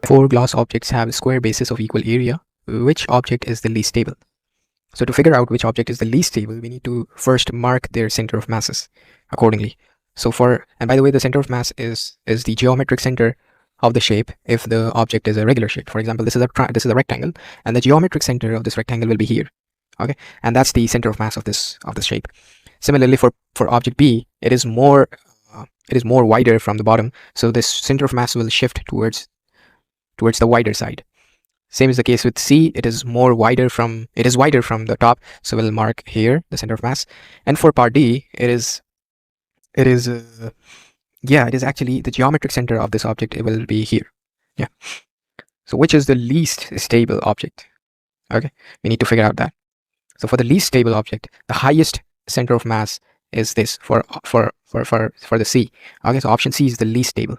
Four glass objects have square bases of equal area. Which object is the least stable? So to figure out which object is the least stable, we need to first mark their center of masses accordingly. So and by the way, the center of mass is the geometric center of the shape if the object is a regular shape. For example, this is a rectangle, and the geometric center of this rectangle will be here. Okay, and that's the center of mass of this shape. Similarly, for object B, it is more wider from the bottom, so this center of mass will shift towards the wider side. Same is the case with C. It is wider from the top, so we'll mark here the center of mass. And for part D, it is actually the geometric center of this object. It will be here. Yeah. So which is the least stable object? Okay, we need to figure out that. So for the least stable object, the highest center of mass is this for the C. Okay, so option C is the least stable.